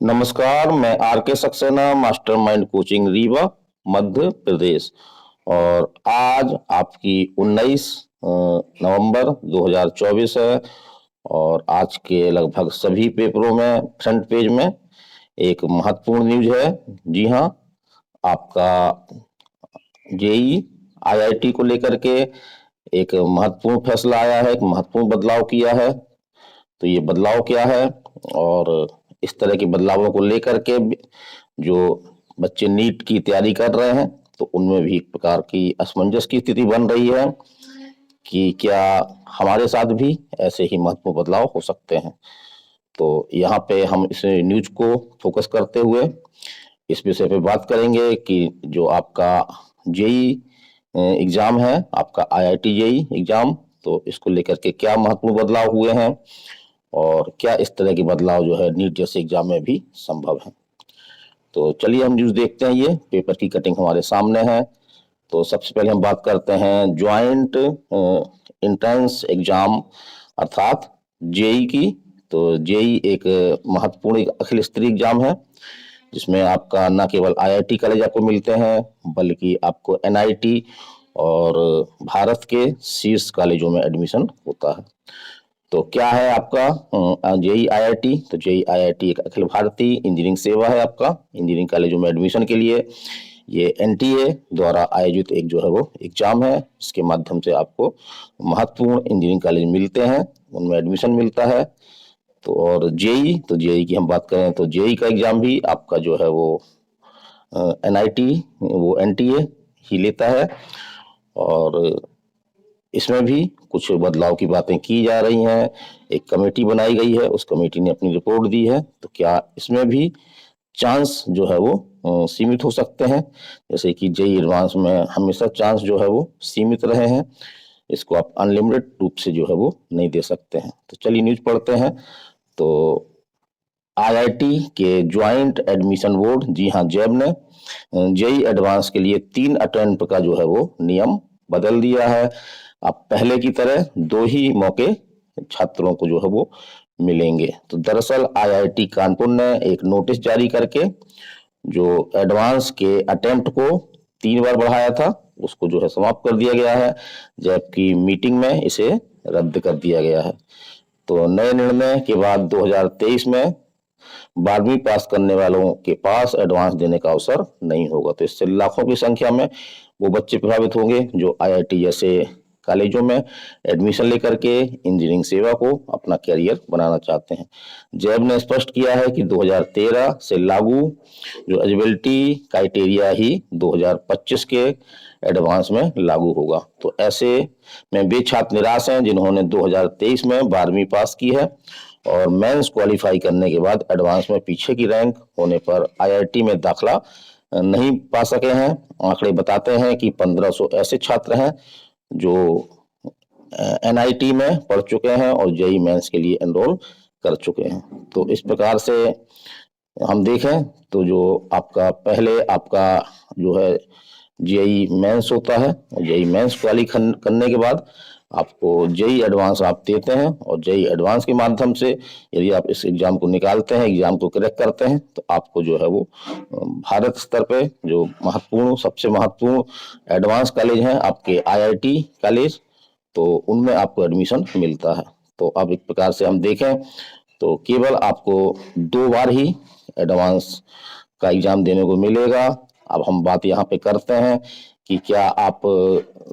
नमस्कार, मैं आर के सक्सेना, मास्टरमाइंड कोचिंग रीवा, मध्य प्रदेश। और आज आपकी 19 नवंबर 2024 है। और आज के लगभग सभी पेपरों में फ्रंट पेज में एक महत्वपूर्ण न्यूज है। जी हाँ, आपका जेई आईआईटी को लेकर के एक महत्वपूर्ण फैसला आया है, एक महत्वपूर्ण बदलाव किया है। तो ये बदलाव क्या है और इस तरह के बदलावों को लेकर के जो बच्चे नीट की तैयारी कर रहे हैं तो उनमें भी एक प्रकार की असमंजस की स्थिति बन रही है कि क्या हमारे साथ भी ऐसे ही महत्वपूर्ण बदलाव हो सकते हैं। तो यहाँ पे हम इस न्यूज को फोकस करते हुए इस विषय पे बात करेंगे कि जो आपका जेई एग्जाम है, आपका आईआईटी जेई एग्जाम, तो इसको लेकर के क्या महत्वपूर्ण बदलाव हुए हैं और क्या इस तरह के बदलाव जो है नीट जैसे एग्जाम में भी संभव है। तो चलिए हम न्यूज देखते हैं। ये पेपर की कटिंग हमारे सामने है। तो सबसे पहले हम बात करते हैं ज्वाइंट एंट्रेंस एग्जाम अर्थात जेई की। तो जेई एक महत्वपूर्ण एक अखिल स्तरीय एग्जाम है जिसमें आपका न केवल आईआईटी कॉलेज आपको मिलते हैं बल्कि आपको एनआईटी और भारत के शीर्ष कॉलेजों में एडमिशन होता है। तो क्या है आपका जेई आईआईटी? तो जेई आईआईटी एक अखिल भारतीय इंजीनियरिंग सेवा है आपका इंजीनियरिंग कॉलेजों में एडमिशन के लिए। ये एनटीए द्वारा आयोजित एक जो है वो एग्जाम है, इसके माध्यम से आपको महत्वपूर्ण इंजीनियरिंग कॉलेज मिलते हैं, उनमें एडमिशन मिलता है। तो और जेई, तो जेई की हम बात करें तो जेई का एग्जाम भी आपका जो है वो एनआईटी वो एनटीए ही लेता है। और इसमें भी कुछ बदलाव की बातें की जा रही हैं। एक कमेटी बनाई गई है, उस कमेटी ने अपनी रिपोर्ट दी है। तो क्या इसमें भी चांस जो है वो सीमित हो सकते हैं, जैसे कि जेई एडवांस में हमेशा चांस जो है वो सीमित रहे हैं, इसको आप अनलिमिटेड रूप से जो है वो नहीं दे सकते हैं। तो चलिए न्यूज पढ़ते हैं। तो आईआईटी के ज्वाइंट एडमिशन बोर्ड, जी हाँ जैब ने जेई एडवांस के लिए 3 अटेम्प्ट का जो है वो नियम बदल दिया है। अब पहले की तरह 2 ही मौके छात्रों को जो है वो मिलेंगे। तो दरअसल आईआईटी कानपुर ने एक नोटिस जारी करके जो एडवांस के अटेम्प्ट को 3 बार बढ़ाया था उसको जो है समाप्त कर दिया गया है, जबकि मीटिंग में इसे रद्द कर दिया गया है। तो नए निर्णय के बाद 2023 में 12वीं पास करने वालों के पास एडवांस देने का अवसर नहीं होगा। तो इससे लाखों की संख्या में वो बच्चे प्रभावित होंगे जो आईआईटी जैसे कॉलेजों में एडमिशन लेकर के इंजीनियरिंग सेवा को अपना करियर बनाना चाहते हैं। जैब ने स्पष्ट किया है कि 2013 से लागू जो एलिजिबिलिटी क्राइटेरिया ही 2025 के एडवांस में लागू होगा। तो ऐसे में वे छात्र निराश हैं जिन्होंने 2023 में 12वीं पास की है और मेंस क्वालिफाई करने के बाद एडवांस में पीछे की रैंक होने पर आईआईटी में दाखला नहीं पा सके हैं। आंकड़े बताते हैं कि 1500 ऐसे छात्र हैं जो एनआईटी में पढ़ चुके हैं और जेई मेंस के लिए एनरोल कर चुके हैं। तो इस प्रकार से हम देखें तो जो आपका पहले आपका जो है जेई मेंस होता है, जेई मेंस क्वालिफाई करने के बाद आपको जेई एडवांस आप देते हैं और जेई एडवांस के माध्यम से यदि आप इस एग्जाम को निकालते हैं, एग्जाम को क्रैक करते हैं, तो आपको जो है वो भारत स्तर पे जो महत्वपूर्ण सबसे महत्वपूर्ण एडवांस कॉलेज हैं आपके आईआईटी कॉलेज, तो उनमें आपको एडमिशन मिलता है। तो अब एक प्रकार से हम देखें तो केवल आपको 2 बार ही एडवांस का एग्जाम देने को मिलेगा। अब हम बात यहाँ पे करते हैं कि क्या आप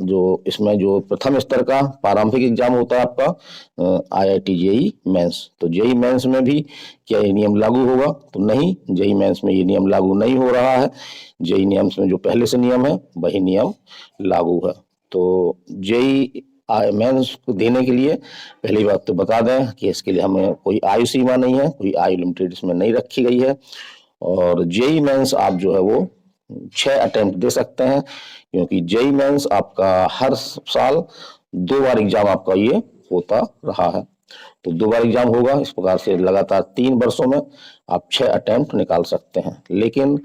जो इसमें जो प्रथम स्तर का प्रारंभिक एग्जाम होता है आपका आईआईटी जेई मेंस, तो जेई मेंस में भी क्या ये नियम लागू होगा? तो नहीं, जेई मेंस में ये नियम लागू नहीं हो रहा है। जेई मेंस में जो पहले से नियम है वही नियम लागू है। तो जेई मेंस को देने के लिए पहली बात तो बता दें कि इसके लिए हमें कोई आयु सीमा नहीं है, कोई आयु लिमिटेड इसमें नहीं रखी गई है। और जेई मेंस आप जो है वो 6 अटेम्प्ट दे सकते हैं, क्योंकि जेई मेंस आपका हर साल 2 बार एग्जाम आपका ये होता रहा है। तो 2 बार एग्जाम होगा, इस प्रकार से लगातार 3 वर्षों में आप 6 अटेम्प्ट निकाल सकते हैं। लेकिन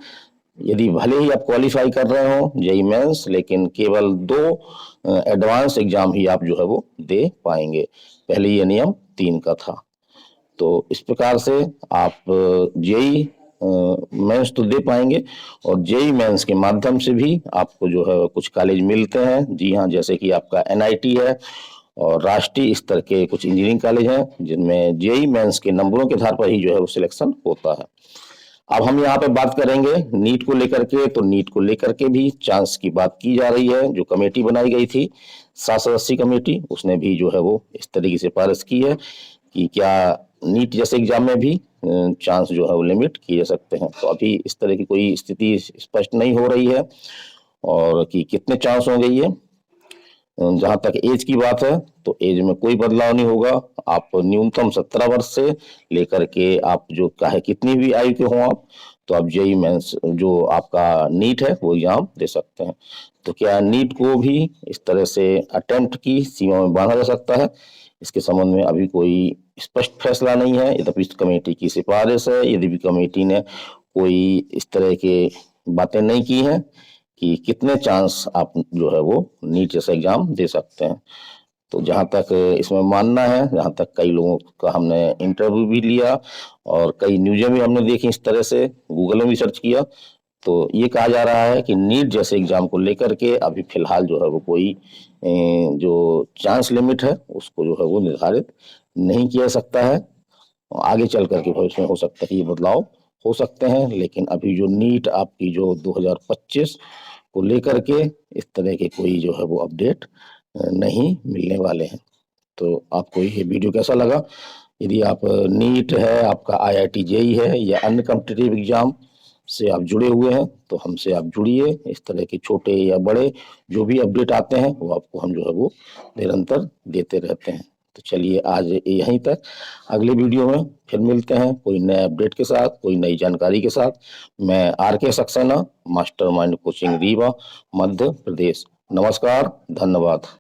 यदि भले ही आप क्वालिफाई कर रहे हो जेई मेंस, लेकिन केवल 2 एडवांस एग्जाम ही आप जो है वो दे पाएंगे। पहले ये नियम 3 का था। तो इस प्रकार से आप जेई मेंस तो दे पाएंगे और जेई मेंस के माध्यम से भी आपको जो है कुछ कॉलेज मिलते हैं। जी हाँ, जैसे कि आपका एनआईटी है और राष्ट्रीय स्तर के कुछ इंजीनियरिंग कॉलेज हैं जिनमें जेई मेंस के नंबरों के आधार पर ही जो है वो सिलेक्शन होता है। अब हम यहाँ पे बात करेंगे नीट को लेकर के। तो नीट को लेकर के भी चांस की बात की जा रही है। जो कमेटी बनाई गई थी 7 सदस्यीय कमेटी, उसने भी जो है वो इस तरीके से सिफारिश की है कि क्या नीट जैसे एग्जाम में भी चांस जो है वो लिमिट किए जा सकते हैं। तो अभी इस तरह की कोई स्थिति स्पष्ट नहीं हो रही है और कि कितने चांस होंगे ये। जहां तक एज की बात है तो एज में कोई बदलाव नहीं होगा। आप न्यूनतम 17 वर्ष से लेकर के आप जो चाहे कितनी भी आयु के हों आप, तो आप जेई मेंस जो आपका नीट है वो एग्जाम दे सकते हैं। तो क्या नीट को भी इस तरह से अटेम्प्ट की सीमा में बांधा जा सकता है, इसके संबंध में अभी कोई स्पष्ट फैसला नहीं है। यद्यपि इस कमेटी की सिफारिश है, यदि भी कमेटी ने कोई इस तरह के बातें नहीं की हैं कि कितने चांस आप जो है वो नीट जैसा एग्जाम दे सकते हैं। तो जहां तक इसमें मानना है, जहां तक कई लोगों का हमने इंटरव्यू भी लिया और कई न्यूज़ें भी हमने देखी इस तरह से, गूगल में भी सर्च किया, तो ये कहा जा रहा है कि नीट जैसे एग्जाम को लेकर के अभी फिलहाल जो है वो कोई जो चांस लिमिट है उसको जो है वो निर्धारित नहीं किया सकता है। आगे चल करके भविष्य में हो सकता है कि ये बदलाव हो सकते हैं, लेकिन अभी जो नीट आपकी जो 2025 को लेकर के इस तरह के कोई जो है वो अपडेट नहीं मिलने वाले हैं। तो आपको ये वीडियो कैसा लगा? यदि आप नीट है, आपका आईआईटी जेई है या अन्य कॉम्पिटिटिव एग्जाम से आप जुड़े हुए हैं तो हमसे आप जुड़िए। इस तरह के छोटे या बड़े जो भी अपडेट आते हैं वो आपको हम जो है वो निरंतर देते रहते हैं। तो चलिए आज यहीं तक, अगले वीडियो में फिर मिलते हैं कोई नए अपडेट के साथ, कोई नई जानकारी के साथ। मैं आर के सक्सेना, मास्टरमाइंड कोचिंग रीवा, मध्य प्रदेश। नमस्कार, धन्यवाद।